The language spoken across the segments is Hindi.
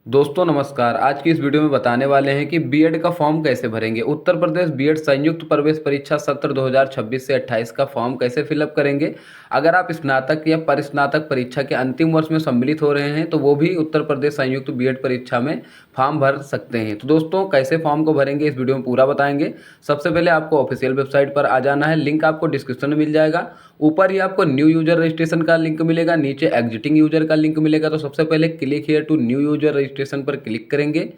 दोस्तों नमस्कार। आज की इस वीडियो में बताने वाले हैं कि बीएड का फॉर्म कैसे भरेंगे। उत्तर प्रदेश बीएड संयुक्त प्रवेश परीक्षा सत्र 2026 से 28 का फॉर्म कैसे फिलअप करेंगे। अगर आप स्नातक या परिस्नातक परीक्षा के अंतिम वर्ष में सम्मिलित हो रहे हैं तो वो भी उत्तर प्रदेश संयुक्त बीएड परीक्षा में फॉर्म भर सकते हैं। तो दोस्तों कैसे फॉर्म को भरेंगे इस वीडियो में पूरा बताएंगे। सबसे पहले आपको ऑफिशियल वेबसाइट पर आ जाना है। लिंक आपको डिस्क्रिप्शन में मिल जाएगा। ऊपर ही आपको न्यू यूजर रजिस्ट्रेशन का लिंक मिलेगा, नीचे एग्जिटिंग यूजर का लिंक मिलेगा। तो सबसे पहले click here to new user registration पर क्लिक करेंगे।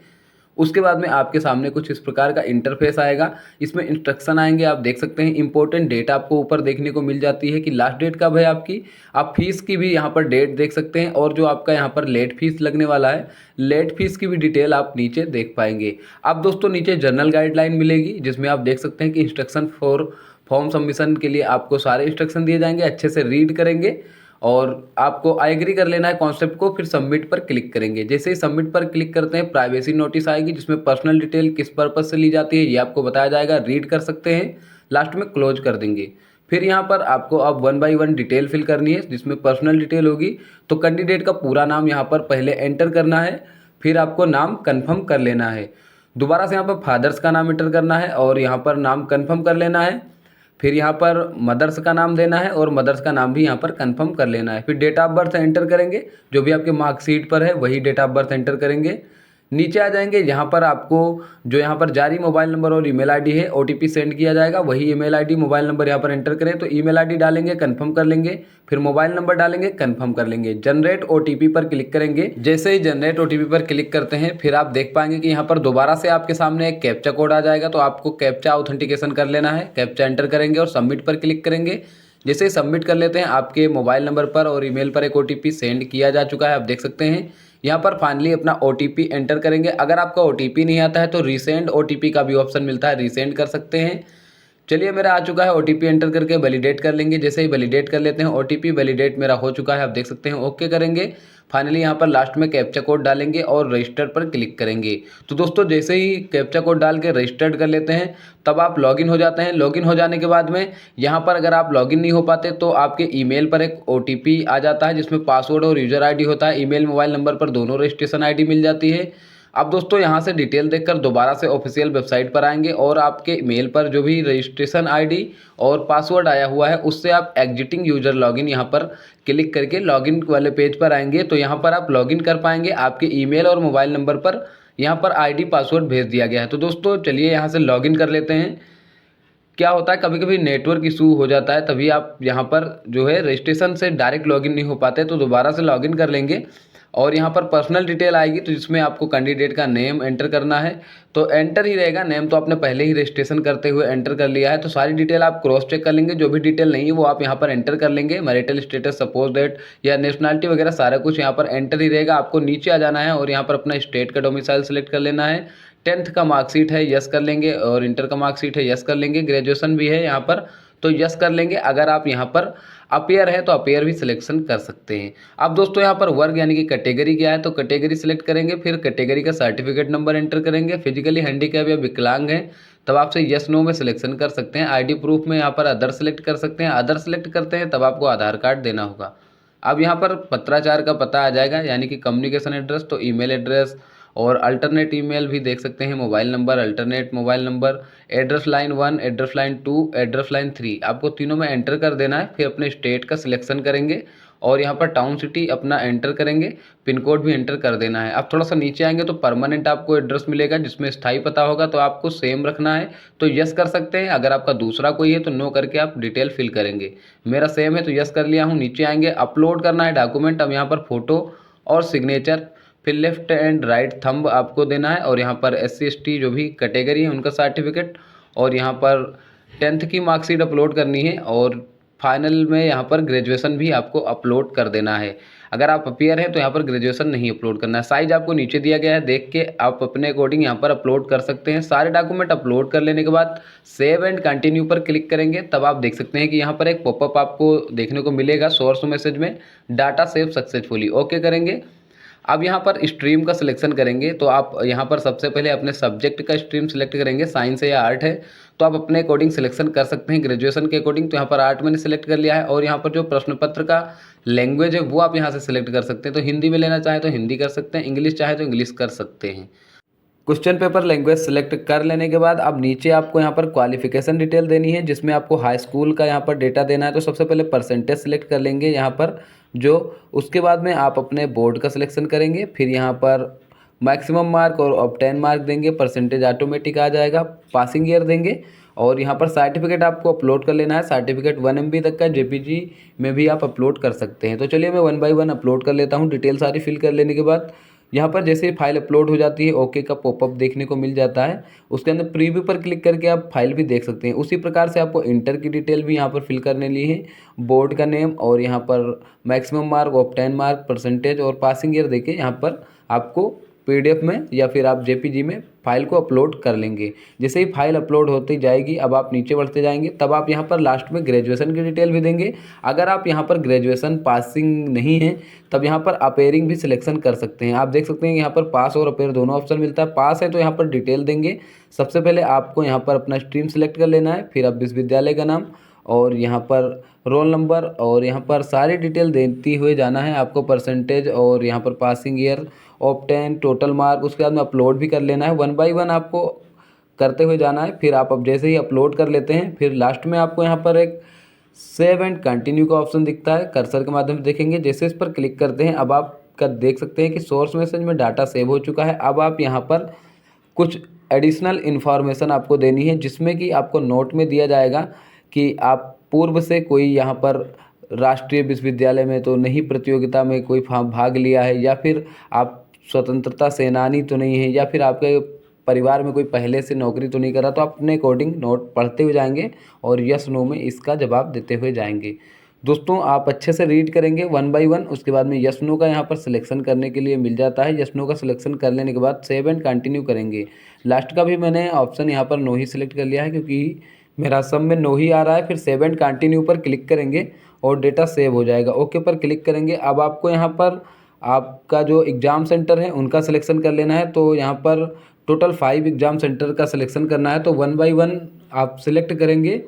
उसके बाद में आपके सामने कुछ इस प्रकार का इंटरफेस आएगा। इसमें इंस्ट्रक्शन आएंगे, आप देख सकते हैं। इंपॉर्टेंट डेट आपको ऊपर देखने को मिल जाती है कि लास्ट डेट कब है आपकी। आप फीस की भी यहाँ पर डेट देख सकते हैं और जो आपका यहाँ पर लेट फीस लगने वाला है, लेट फीस की भी डिटेल आप नीचे देख पाएंगे। अब दोस्तों नीचे जनरल गाइडलाइन मिलेगी जिसमें आप देख सकते हैं कि इंस्ट्रक्शन फॉर फॉर्म सबमिशन के लिए आपको सारे इंस्ट्रक्शन दिए जाएंगे। अच्छे से रीड करेंगे और आपको एग्री कर लेना है कॉन्सेप्ट को, फिर सबमिट पर क्लिक करेंगे। जैसे ही सबमिट पर क्लिक करते हैं प्राइवेसी नोटिस आएगी जिसमें पर्सनल डिटेल किस पर्पज से ली जाती है ये आपको बताया जाएगा। रीड कर सकते हैं, लास्ट में क्लोज कर देंगे। फिर यहाँ पर आपको अब 1 बाई 1 डिटेल फिल करनी है जिसमें पर्सनल डिटेल होगी। तो कैंडिडेट का पूरा नाम यहाँ पर पहले एंटर करना है, फिर आपको नाम कन्फर्म कर लेना है। दोबारा से यहाँ पर फादर्स का नाम एंटर करना है और यहाँ पर नाम कन्फर्म कर लेना है। फिर यहाँ पर मदर्स का नाम देना है और मदर्स का नाम भी यहाँ पर कंफर्म कर लेना है। फिर डेट ऑफ बर्थ एंटर करेंगे, जो भी आपके मार्कशीट पर है वही डेट ऑफ बर्थ एंटर करेंगे। नीचे आ जाएंगे, यहाँ पर आपको जो यहाँ पर जारी मोबाइल नंबर और ईमेल आईडी है ओटीपी सेंड किया जाएगा, वही ईमेल आईडी मोबाइल नंबर यहाँ पर एंटर करें। तो ईमेल आईडी डालेंगे, कंफर्म कर लेंगे, फिर मोबाइल नंबर डालेंगे, कंफर्म कर लेंगे। जनरेट ओटीपी पर क्लिक करेंगे। जैसे ही जनरेट ओटीपी पर क्लिक करते हैं फिर आप देख पाएंगे कि यहाँ पर दोबारा से आपके सामने एक कैप्चा कोड आ जाएगा। तो आपको कैप्चा ऑथेंटिकेशन कर लेना है। कैप्चा एंटर करेंगे और सबमिट पर क्लिक करेंगे। जैसे ही सबमिट कर लेते हैं आपके मोबाइल नंबर पर और ईमेल पर एक ओटीपी सेंड किया जा चुका है, आप देख सकते हैं। यहाँ पर फाइनली अपना ओटीपी एंटर करेंगे। अगर आपका ओटीपी नहीं आता है तो रीसेंड ओटीपी का भी ऑप्शन मिलता है, रीसेंड कर सकते हैं। चलिए मेरा आ चुका है, ओटीपी एंटर करके वैलिडेट कर लेंगे। जैसे ही वैलिडेट कर लेते हैं ओटीपी वैलिडेट मेरा हो चुका है, आप देख सकते हैं। ओके करेंगे। फाइनली यहाँ पर लास्ट में कैप्चा कोड डालेंगे और रजिस्टर पर क्लिक करेंगे। तो दोस्तों जैसे ही कैप्चा कोड डाल के रजिस्टर्ड कर लेते हैं तब आप लॉगिन हो जाते हैं। लॉगिन हो जाने के बाद में यहाँ पर अगर आप लॉगिन नहीं हो पाते तो आपके ईमेल पर एक ओटीपी आ जाता है जिसमें पासवर्ड और यूजर आईडी होता है। ईमेल मोबाइल नंबर पर दोनों रजिस्ट्रेशन आईडी मिल जाती है। अब दोस्तों यहाँ से डिटेल देखकर दोबारा से ऑफिशियल वेबसाइट पर आएंगे और आपके मेल पर जो भी रजिस्ट्रेशन आईडी और पासवर्ड आया हुआ है उससे आप एग्जिटिंग यूजर लॉगिन यहाँ पर क्लिक करके लॉगिन वाले पेज पर आएंगे। तो यहाँ पर आप लॉगिन कर पाएंगे। आपके ईमेल और मोबाइल नंबर पर यहाँ पर आईडी पासवर्ड भेज दिया गया है। तो दोस्तों चलिए यहाँ से लॉगिन कर लेते हैं। क्या होता है कभी कभी नेटवर्क इशू हो जाता है, तभी आप यहाँ पर जो है रजिस्ट्रेशन से डायरेक्ट लॉगिन नहीं हो पाते। तो दोबारा से लॉगिन कर लेंगे और यहाँ पर पर्सनल डिटेल आएगी तो जिसमें आपको कैंडिडेट का नेम एंटर करना है। तो एंटर ही रहेगा, नेम तो आपने पहले ही रजिस्ट्रेशन करते हुए एंटर कर लिया है। तो सारी डिटेल आप क्रॉस चेक कर लेंगे, जो भी डिटेल नहीं है वो आप यहाँ पर एंटर कर लेंगे। मैरिटल स्टेटस, सपोज डेट या नेशनलिटी वगैरह सारा कुछ यहाँ पर एंटर ही रहेगा। आपको नीचे आ जाना है और यहाँ पर अपना स्टेट का डोमिसाइल सेलेक्ट कर लेना है। 10th का मार्कशीट है यस कर लेंगे और इंटर का मार्कशीट है यस कर लेंगे। ग्रेजुएशन भी है यहाँ पर तो यस कर लेंगे। अगर आप यहाँ पर अपेयर है तो अपेयर भी सिलेक्शन कर सकते हैं। अब दोस्तों यहाँ पर वर्ग यानी कि कैटेगरी क्या है तो कैटेगरी सिलेक्ट करेंगे। फिर कैटेगरी का सर्टिफिकेट नंबर एंटर करेंगे। फिजिकली हैंडीकैप या विकलांग हैं तब आपसे यस नो में सिलेक्शन कर सकते हैं। आईडी प्रूफ में यहाँ पर अदर सेलेक्ट कर सकते हैं। अदर सेलेक्ट करते हैं तब आपको आधार कार्ड देना होगा। अब यहाँ पर पत्राचार का पता आ जाएगा यानी कि कम्युनिकेशन एड्रेस, तो ईमेल एड्रेस और अल्टरनेट ईमेल भी देख सकते हैं। Mobile number, alternate mobile number, address line 1, address line 2, address line 3 आपको तीनों में एंटर कर देना है। फिर अपने स्टेट का सिलेक्शन करेंगे और यहाँ पर टाउन सिटी अपना एंटर करेंगे। पिन कोड भी एंटर कर देना है। अब थोड़ा सा नीचे आएंगे तो परमानेंट आपको एड्रेस मिलेगा जिसमें स्थायी पता होगा, तो आपको सेम रखना है तो यस कर सकते हैं। अगर आपका दूसरा कोई है तो नो करके आप डिटेल फिल करेंगे। मेरा सेम है तो यस कर लिया हूँ। नीचे आएंगे, अपलोड करना है डॉक्यूमेंट। अब यहाँ पर फोटो और सिग्नेचर, फिर लेफ्ट एंड राइट थंब आपको देना है और यहाँ पर SC ST जो भी कैटेगरी है उनका सर्टिफिकेट और यहाँ पर 10th की मार्कशीट अपलोड करनी है और फाइनल में यहाँ पर ग्रेजुएशन भी आपको अपलोड कर देना है। अगर आप अपियर हैं तो यहाँ पर ग्रेजुएशन नहीं अपलोड करना है। साइज आपको नीचे दिया गया है, देख के आप अपने अकॉर्डिंग यहाँ पर अपलोड कर सकते हैं। सारे डॉक्यूमेंट अपलोड कर लेने के बाद सेव एंड कंटिन्यू पर क्लिक करेंगे तब आप देख सकते हैं कि यहाँ पर एक पॉपअप आपको देखने को मिलेगा सोर्स मैसेज में, डाटा सेव सक्सेसफुली। ओके करेंगे। अब यहाँ पर स्ट्रीम का सिलेक्शन करेंगे तो आप यहाँ पर सबसे पहले अपने सब्जेक्ट का स्ट्रीम सेलेक्ट करेंगे। साइंस है या आर्ट है तो आप अपने अकॉर्डिंग सिलेक्शन कर सकते हैं ग्रेजुएशन के अकॉर्डिंग। तो यहाँ पर आर्ट मैंने सेलेक्ट कर लिया है और यहाँ पर जो प्रश्न पत्र का लैंग्वेज है वो आप यहाँ से सिलेक्ट कर सकते हैं। तो हिंदी में लेना चाहे तो हिंदी कर सकते हैं, इंग्लिश चाहे तो इंग्लिश कर सकते हैं। क्वेश्चन पेपर लैंग्वेज सेलेक्ट कर लेने के बाद अब नीचे आपको यहाँ पर क्वालिफिकेशन डिटेल देनी है, जिसमें आपको हाई स्कूल का यहाँ पर डेटा देना है। तो सबसे पहले परसेंटेज सेलेक्ट कर लेंगे यहाँ पर जो, उसके बाद में आप अपने बोर्ड का सिलेक्शन करेंगे, फिर यहाँ पर मैक्सिमम मार्क और ऑब्टेन मार्क देंगे, परसेंटेज ऑटोमेटिक आ जाएगा, पासिंग ईयर देंगे और यहाँ पर सर्टिफिकेट आपको अपलोड कर लेना है। सर्टिफिकेट 1 MB तक का JPG में भी आप अपलोड कर सकते हैं। तो चलिए मैं 1 by 1 अपलोड कर लेता हूँ। डिटेल सारी फिल कर लेने के बाद यहाँ पर जैसे ही फाइल अपलोड हो जाती है ओके का पॉपअप देखने को मिल जाता है। उसके अंदर प्रीव्यू पर क्लिक करके आप फाइल भी देख सकते हैं। उसी प्रकार से आपको इंटर की डिटेल भी यहाँ पर फिल करने ली है, बोर्ड का नेम और यहाँ पर maximum mark, obtain mark, percentage और पासिंग ईयर देके यहाँ पर आपको PDF में या फिर आप JPG में फाइल को अपलोड कर लेंगे। जैसे ही फाइल अपलोड होती जाएगी अब आप नीचे बढ़ते जाएंगे, तब आप यहाँ पर लास्ट में ग्रेजुएशन की डिटेल भी देंगे। अगर आप यहाँ पर ग्रेजुएशन पासिंग नहीं है तब यहाँ पर अपेयरिंग भी सिलेक्शन कर सकते हैं। आप देख सकते हैं यहाँ पर पास और अपेयर दोनों ऑप्शन मिलता है। पास है तो यहाँ पर डिटेल देंगे। सबसे पहले आपको यहाँ पर अपना स्ट्रीम सेलेक्ट कर लेना है, फिर आप विश्वविद्यालय का नाम और यहाँ पर रोल नंबर और यहाँ पर सारी डिटेल देती हुए जाना है आपको, परसेंटेज और यहाँ पर passing year, obtain, total mark. उसके बाद में अपलोड भी कर लेना है। 1 by 1 आपको करते हुए जाना है। फिर आप अब जैसे ही अपलोड कर लेते हैं फिर लास्ट में आपको यहाँ पर एक सेव एंड कंटिन्यू का ऑप्शन दिखता है, कर्सर के माध्यम से देखेंगे। जैसे इस पर क्लिक करते हैं अब आप देख सकते हैं कि सोर्स मैसेज में डाटा सेव हो चुका है। अब आप यहाँ पर कुछ एडिशनल इन्फॉर्मेशन आपको देनी है, जिसमें कि आपको नोट में दिया जाएगा कि आप पूर्व से कोई यहाँ पर राष्ट्रीय विश्वविद्यालय में तो नहीं प्रतियोगिता में कोई भाग लिया है, या फिर आप स्वतंत्रता सेनानी तो नहीं है, या फिर आपके परिवार में कोई पहले से नौकरी तो नहीं करा। तो आप अपने अकॉर्डिंग नोट पढ़ते हुए जाएंगे और यस नो में इसका जवाब देते हुए जाएंगे। दोस्तों आप अच्छे से रीड करेंगे 1 by 1। उसके बाद में यस नो का यहाँ पर सिलेक्शन करने के लिए मिल जाता है। यस नो का सिलेक्शन कर लेने के बाद सेव एंड कंटिन्यू करेंगे। लास्ट का भी मैंने ऑप्शन यहाँ पर नो ही सिलेक्ट कर लिया है क्योंकि मेरा सब में नो ही आ रहा है। फिर सेव एंड कंटिन्यू पर क्लिक करेंगे और डेटा सेव हो जाएगा। ओके पर क्लिक करेंगे। अब आपको यहाँ पर आपका जो एग्ज़ाम सेंटर है उनका सिलेक्शन कर लेना है। तो यहाँ पर टोटल 5 एग्ज़ाम सेंटर का सिलेक्शन करना है। तो 1 by 1 आप सिलेक्ट करेंगे।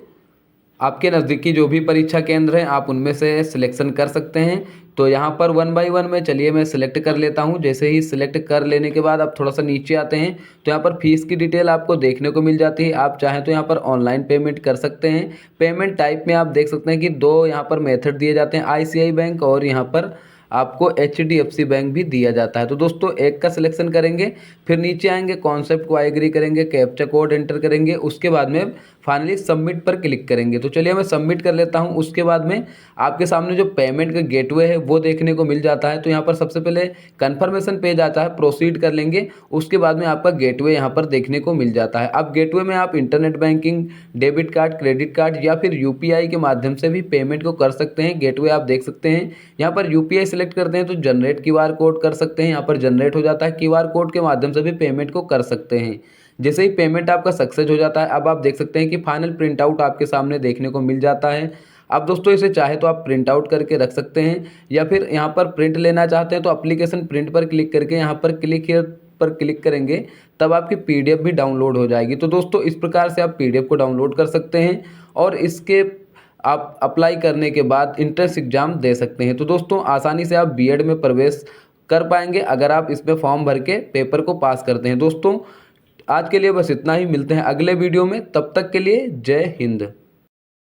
आपके नज़दीकी जो भी परीक्षा केंद्र हैं आप उनमें से सिलेक्शन कर सकते हैं। तो यहाँ पर 1 by 1 में चलिए मैं सिलेक्ट कर लेता हूँ। जैसे ही सिलेक्ट कर लेने के बाद आप थोड़ा सा नीचे आते हैं तो यहाँ पर फीस की डिटेल आपको देखने को मिल जाती है। आप चाहें तो यहाँ पर ऑनलाइन पेमेंट कर सकते हैं। पेमेंट टाइप में आप देख सकते हैं कि 2 यहाँ पर मेथड दिए जाते हैं, ICI बैंक और यहाँ पर आपको HDFC बैंक भी दिया जाता है। तो दोस्तों एक का सिलेक्शन करेंगे, फिर नीचे आएंगे, कॉन्सेप्ट को एग्री करेंगे, कैप्चा कोड एंटर करेंगे, उसके बाद में फाइनली सबमिट पर क्लिक करेंगे। तो चलिए मैं सबमिट कर लेता हूं। उसके बाद में आपके सामने जो पेमेंट का गेटवे है वो देखने को मिल जाता है। तो यहाँ पर सबसे पहले कन्फर्मेशन पेज आता है, प्रोसीड कर लेंगे। उसके बाद में आपका गेटवे यहाँ पर देखने को मिल जाता है। अब गेटवे में आप internet banking, debit card, credit card या फिर UPI के माध्यम से भी पेमेंट को कर सकते हैं। गेटवे आप देख सकते हैं, यहाँ पर UPI सेलेक्ट करते हैं तो जनरेट QR कोड कर सकते हैं। यहाँ पर जनरेट हो जाता है, QR कोड के माध्यम से भी पेमेंट को कर सकते हैं। जैसे ही पेमेंट आपका सक्सेस हो जाता है अब आप देख सकते हैं कि फाइनल प्रिंट आउट आपके सामने देखने को मिल जाता है। अब दोस्तों इसे चाहे तो आप प्रिंट आउट करके रख सकते हैं, या फिर यहाँ पर प्रिंट लेना चाहते हैं तो एप्लीकेशन प्रिंट पर क्लिक करके यहाँ पर क्लिक हियर पर क्लिक करेंगे, तब आपकी PDF भी डाउनलोड हो जाएगी। तो दोस्तों इस प्रकार से आप PDF को डाउनलोड कर सकते हैं और इसके आप अप्लाई करने के बाद इंट्रेंस एग्ज़ाम दे सकते हैं। तो दोस्तों आसानी से आप B.Ed में प्रवेश कर पाएंगे अगर आप इसमें फॉर्म भर के पेपर को पास करते हैं। दोस्तों आज के लिए बस इतना ही, मिलते हैं अगले वीडियो में, तब तक के लिए जय हिंद।